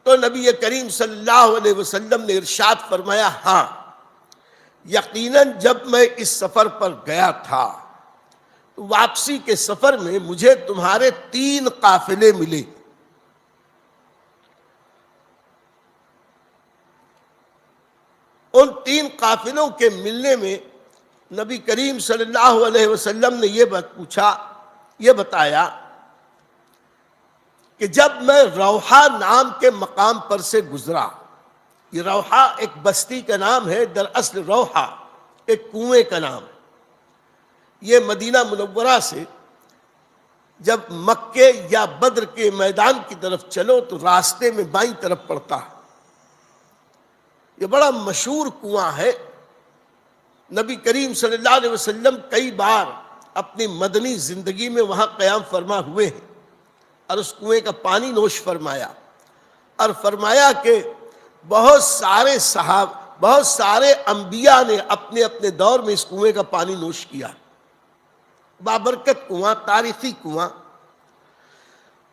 تو نبی کریم صلی اللہ علیہ وسلم نے ارشاد فرمایا، ہاں یقیناً جب میں اس سفر پر گیا تھا تو واپسی کے سفر میں مجھے تمہارے 3 قافلے ملے۔ ان 3 قافلوں کے ملنے میں نبی کریم صلی اللہ علیہ وسلم نے یہ بتایا کہ جب میں روحا نام کے مقام پر سے گزرا، یہ روحا ایک بستی کا نام ہے، دراصل روحا ایک کنویں کا نام ہے۔ یہ مدینہ منورہ سے جب مکے یا بدر کے میدان کی طرف چلو تو راستے میں بائیں طرف پڑتا ہے۔ یہ بڑا مشہور کنواں ہے۔ نبی کریم صلی اللہ علیہ وسلم کئی بار اپنی مدنی زندگی میں وہاں قیام فرما ہوئے ہیں اور اس کنویں کا پانی نوش فرمایا، اور فرمایا کہ بہت سارے انبیاء نے اپنے اپنے دور میں اس کنویں کا پانی نوش کیا۔ بابرکت کنواں، تاریخی کنواں۔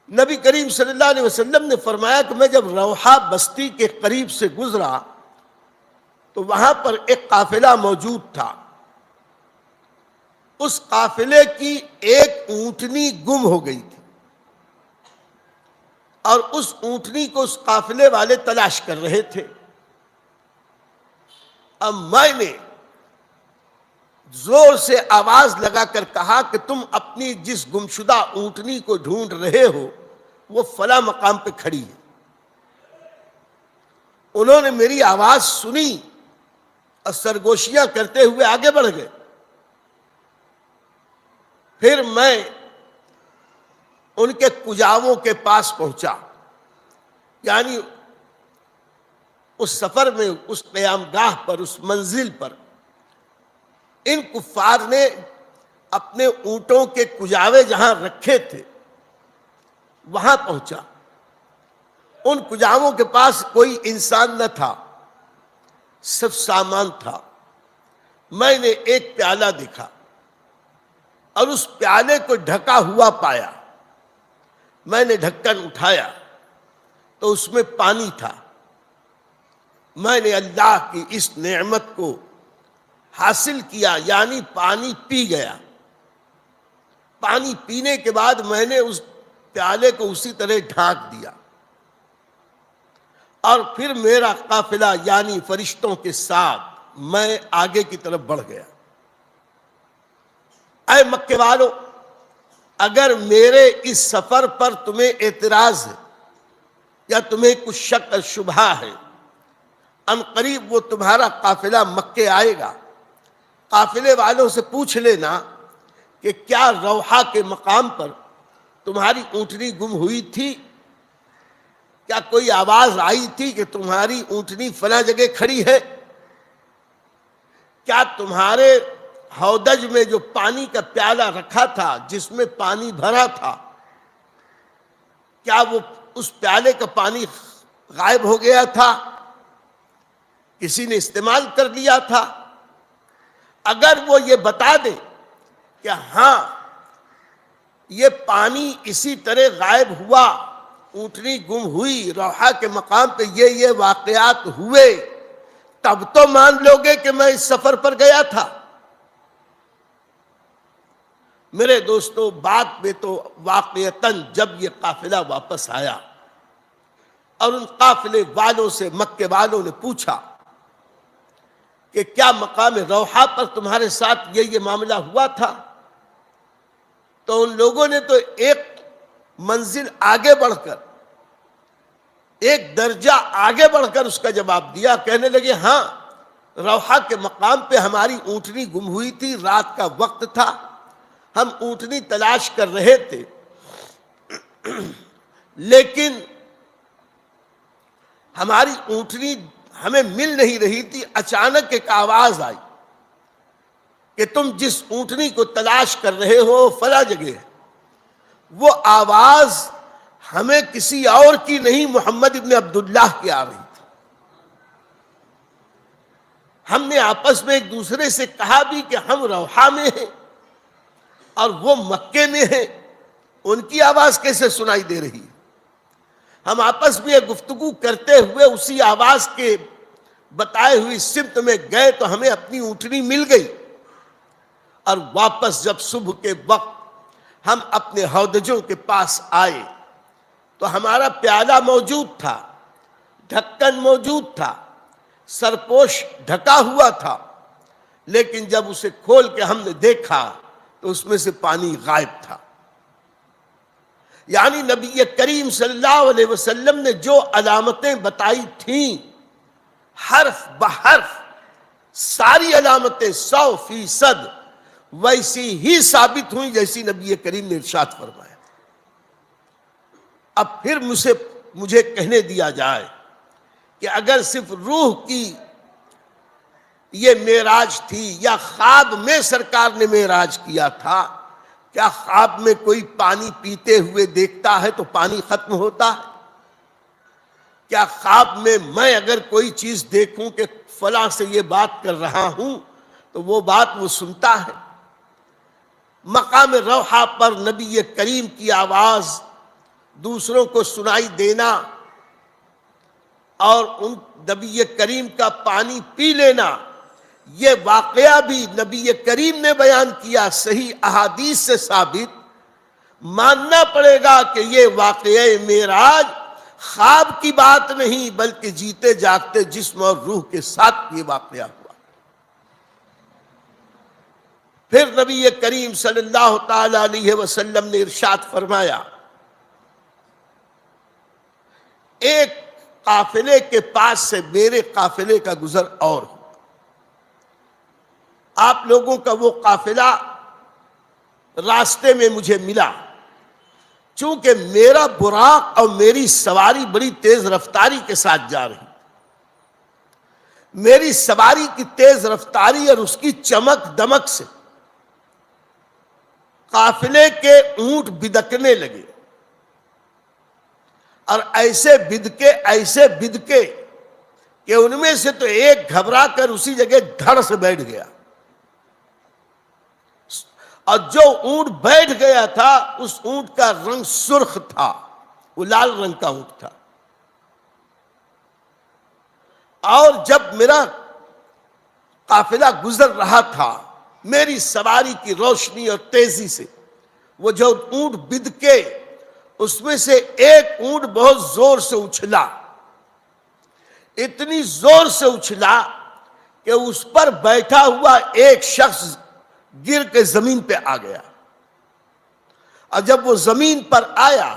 نبی کریم صلی اللہ علیہ وسلم نے فرمایا کہ میں جب روحا بستی کے قریب سے گزرا تو وہاں پر ایک قافلہ موجود تھا۔ اس قافلے کی ایک اونٹنی گم ہو گئی تھی اور اس اونٹنی کو اس قافلے والے تلاش کر رہے تھے۔ اب میں نے زور سے آواز لگا کر کہا کہ تم اپنی جس گمشدہ اونٹنی کو ڈھونڈ رہے ہو وہ فلاں مقام پہ کھڑی ہے۔ انہوں نے میری آواز سنی اور سرگوشیاں کرتے ہوئے آگے بڑھ گئے۔ پھر میں ان کے کجاووں کے پاس پہنچا، یعنی اس سفر میں، اس قیام گاہ پر، اس منزل پر ان کفار نے اپنے اونٹوں کے کجاوے جہاں رکھے تھے وہاں پہنچا۔ ان کجاووں کے پاس کوئی انسان نہ تھا، صرف سامان تھا۔ میں نے ایک پیالہ دیکھا اور اس پیالے کو ڈھکا ہوا پایا۔ میں نے ڈھکن اٹھایا تو اس میں پانی تھا۔ میں نے اللہ کی اس نعمت کو حاصل کیا، یعنی پانی پی گیا۔ پانی پینے کے بعد میں نے اس پیالے کو اسی طرح ڈھانک دیا اور پھر میرا قافلہ یعنی فرشتوں کے ساتھ میں آگے کی طرف بڑھ گیا۔ اے مکے والو، اگر میرے اس سفر پر تمہیں اعتراض ہے یا تمہیں کچھ شک اور شبہ ہے، ان قریب وہ تمہارا قافلہ مکے آئے گا۔ قافلے والوں سے پوچھ لینا کہ کیا روحا کے مقام پر تمہاری اونٹنی گم ہوئی تھی؟ کیا کوئی آواز آئی تھی کہ تمہاری اونٹنی فلاں جگہ کھڑی ہے؟ کیا تمہارے ہودج میں جو پانی کا پیالہ رکھا تھا، جس میں پانی بھرا تھا، کیا وہ اس پیالے کا پانی غائب ہو گیا تھا؟ کسی نے استعمال کر لیا تھا؟ اگر وہ یہ بتا دے کہ ہاں یہ پانی اسی طرح غائب ہوا، اونٹنی گم ہوئی، روحا کے مقام پہ یہ واقعات ہوئے، تب تو مان لو گے کہ میں اس سفر پر گیا تھا۔ میرے دوستو، بات میں تو واقعتاً جب یہ قافلہ واپس آیا اور ان قافلے والوں سے مکے والوں نے پوچھا کہ کیا مقام روحا پر تمہارے ساتھ یہ معاملہ ہوا تھا، تو ان لوگوں نے تو ایک منزل آگے بڑھ کر، ایک درجہ آگے بڑھ کر اس کا جواب دیا۔ کہنے لگے ہاں، روحا کے مقام پہ ہماری اونٹنی گم ہوئی تھی، رات کا وقت تھا، ہم اونٹنی تلاش کر رہے تھے، لیکن ہماری اونٹنی ہمیں مل نہیں رہی تھی۔ اچانک ایک آواز آئی کہ تم جس اونٹنی کو تلاش کر رہے ہو فلاں جگہ ہے۔ وہ آواز ہمیں کسی اور کی نہیں، محمد ابن عبداللہ کی آ رہی تھی۔ ہم نے آپس میں ایک دوسرے سے کہا بھی کہ ہم روحا میں ہیں اور وہ مکے میں ہیں، ان کی آواز کیسے سنائی دے رہی ہے؟ ہم آپس میں گفتگو کرتے ہوئے اسی آواز کے بتائے ہوئی سمت میں گئے تو ہمیں اپنی اونٹنی مل گئی، اور واپس جب صبح کے وقت ہم اپنے ہودجوں کے پاس آئے تو ہمارا پیالہ موجود تھا، ڈھکن موجود تھا، سرپوش ڈھکا ہوا تھا، لیکن جب اسے کھول کے ہم نے دیکھا تو اس میں سے پانی غائب تھا۔ یعنی نبی کریم صلی اللہ علیہ وسلم نے جو علامتیں بتائی تھیں، حرف بحرف ساری علامتیں 100% ویسی ہی ثابت ہوئی جیسی نبی کریم نے ارشاد فرمایا۔ اب پھر مجھے کہنے دیا جائے کہ اگر صرف روح کی یہ معراج تھی یا خواب میں سرکار نے معراج کیا تھا، کیا خواب میں کوئی پانی پیتے ہوئے دیکھتا ہے تو پانی ختم ہوتا ہے؟ کیا خواب میں اگر کوئی چیز دیکھوں کہ فلاں سے یہ بات کر رہا ہوں تو وہ بات وہ سنتا ہے؟ مقام روحہ پر نبی کریم کی آواز دوسروں کو سنائی دینا اور ان نبی کریم کا پانی پی لینا، یہ واقعہ بھی نبی کریم نے بیان کیا، صحیح احادیث سے ثابت۔ ماننا پڑے گا کہ یہ واقعہ معراج خواب کی بات نہیں بلکہ جیتے جاگتے جسم اور روح کے ساتھ یہ واقعہ ہوا۔ پھر نبی کریم صلی اللہ تعالی علیہ وسلم نے ارشاد فرمایا، ایک قافلے کے پاس سے میرے قافلے کا گزر اور ہوا۔ آپ لوگوں کا وہ قافلہ راستے میں مجھے ملا، چونکہ میرا براق اور میری سواری بڑی تیز رفتاری کے ساتھ جا رہی، میری سواری کی تیز رفتاری اور اس کی چمک دمک سے قافلے کے اونٹ بدکنے لگے، اور ایسے بدکے کہ ان میں سے تو ایک گھبرا کر اسی جگہ دھڑ سے بیٹھ گیا، اور جو اونٹ بیٹھ گیا تھا اس اونٹ کا رنگ سرخ تھا، وہ لال رنگ کا اونٹ تھا۔ اور جب میرا قافلہ گزر رہا تھا، میری سواری کی روشنی اور تیزی سے وہ جو اونٹ بدکے، اس میں سے ایک اونٹ بہت زور سے اچھلا، اتنی زور سے اچھلا کہ اس پر بیٹھا ہوا ایک شخص گر کے زمین پہ آ گیا، اور جب وہ زمین پر آیا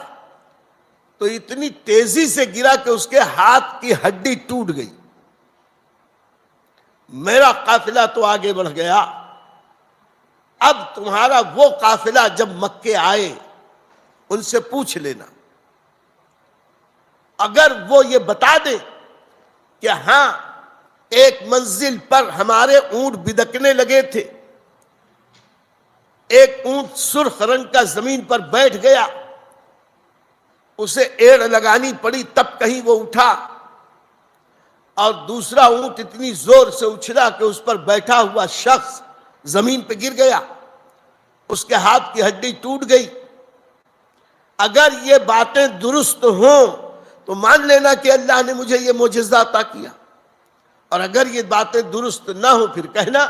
تو اتنی تیزی سے گرا کہ اس کے ہاتھ کی ہڈی ٹوٹ گئی۔ میرا قافلہ تو آگے بڑھ گیا، اب تمہارا وہ قافلہ جب مکے آئے ان سے پوچھ لینا، اگر وہ یہ بتا دے کہ ہاں ایک منزل پر ہمارے اونٹ بدکنے لگے تھے، ایک اونٹ سرخ رنگ کا زمین پر بیٹھ گیا، اسے ایڑ لگانی پڑی تب کہیں وہ اٹھا، اور دوسرا اونٹ اتنی زور سے اچھلا کہ اس پر بیٹھا ہوا شخص زمین پہ گر گیا، اس کے ہاتھ کی ہڈی ٹوٹ گئی، اگر یہ باتیں درست ہوں تو مان لینا کہ اللہ نے مجھے یہ معجزہ عطا کیا، اور اگر یہ باتیں درست نہ ہوں پھر کہنا۔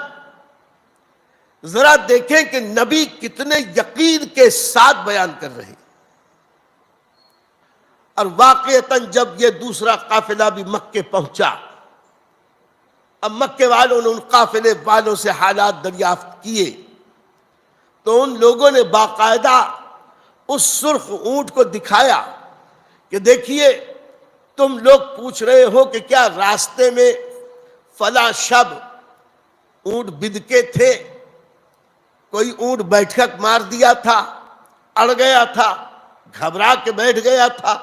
ذرا دیکھیں کہ نبی کتنے یقین کے ساتھ بیان کر رہے ہیں۔ اور واقعتاً جب یہ دوسرا قافلہ بھی مکے پہنچا، اب مکے والوں نے ان قافلے والوں سے حالات دریافت کیے تو ان لوگوں نے باقاعدہ اس سرخ اونٹ کو دکھایا کہ دیکھیے، تم لوگ پوچھ رہے ہو کہ کیا راستے میں فلاں شب اونٹ بدکے تھے، کوئی اونٹ بیٹھک مار دیا تھا، اڑ گیا تھا، گھبرا کے بیٹھ گیا تھا،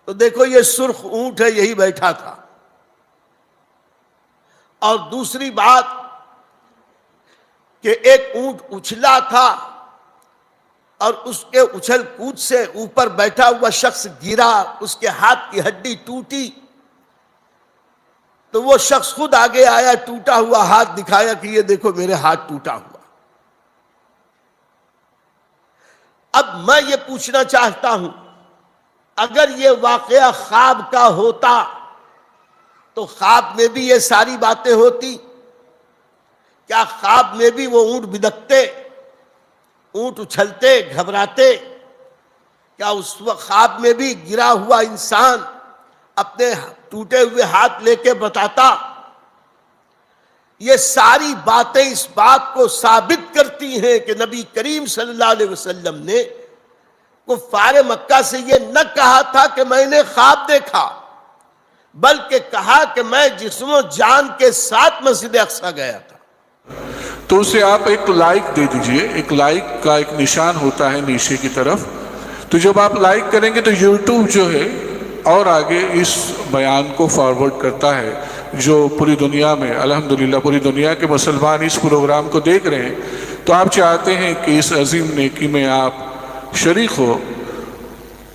تو دیکھو یہ سرخ اونٹ ہے، یہی بیٹھا تھا۔ اور دوسری بات کہ ایک اونٹ اچھلا تھا اور اس کے اچھل کود سے اوپر بیٹھا ہوا شخص گرا، اس کے ہاتھ کی ہڈی ٹوٹی، تو وہ شخص خود آگے آیا، ٹوٹا ہوا ہاتھ دکھایا کہ یہ دیکھو میرے ہاتھ ٹوٹا ہوا۔ اب میں یہ پوچھنا چاہتا ہوں اگر یہ واقعہ خواب کا ہوتا تو خواب میں بھی یہ ساری باتیں ہوتی؟ کیا خواب میں بھی وہ اونٹ بدکتے، اونٹ اچھلتے، گھبراتے؟ کیا اس وقت خواب میں بھی گرا ہوا انسان اپنے ٹوٹے ہوئے ہاتھ لے کے بتاتا؟ یہ ساری باتیں اس بات کو ثابت کرتی ہیں کہ نبی کریم صلی اللہ علیہ وسلم نے کفار مکہ سے یہ نہ کہا تھا کہ میں نے خواب دیکھا، بلکہ کہا کہ میں جسم و جان کے ساتھ مسجد اقصی گیا تھا۔ تو اسے آپ ایک لائک دے دیجئے، ایک لائک کا ایک نشان ہوتا ہے نیچے کی طرف، تو جب آپ لائک کریں گے تو یوٹیوب جو ہے اور آگے اس بیان کو فارورڈ کرتا ہے، جو پوری دنیا میں الحمدللہ پوری دنیا کے مسلمان اس پروگرام کو دیکھ رہے ہیں۔ تو آپ چاہتے ہیں کہ اس عظیم نیکی میں آپ شریک ہو۔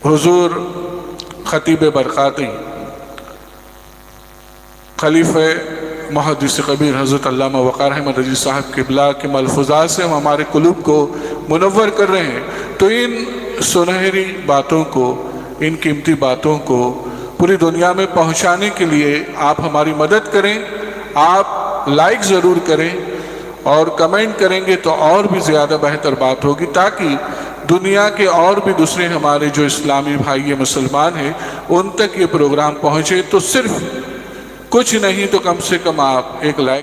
حضور خطیب برقاتی خلیفہ محدث کبیر حضرت علامہ وقار احمد رضوی صاحب قبلہ کے ملفوظات سے ہم ہمارے قلوب کو منور کر رہے ہیں۔ تو ان سنہری باتوں کو، ان قیمتی باتوں کو پوری دنیا میں پہنچانے کے لیے آپ ہماری مدد کریں۔ آپ لائک ضرور کریں اور کمنٹ کریں گے تو اور بھی زیادہ بہتر بات ہوگی، تاکہ دنیا کے اور بھی دوسرے ہمارے جو اسلامی بھائی مسلمان ہیں ان تک یہ پروگرام پہنچے۔ تو صرف کچھ نہیں تو کم سے کم آپ ایک لائک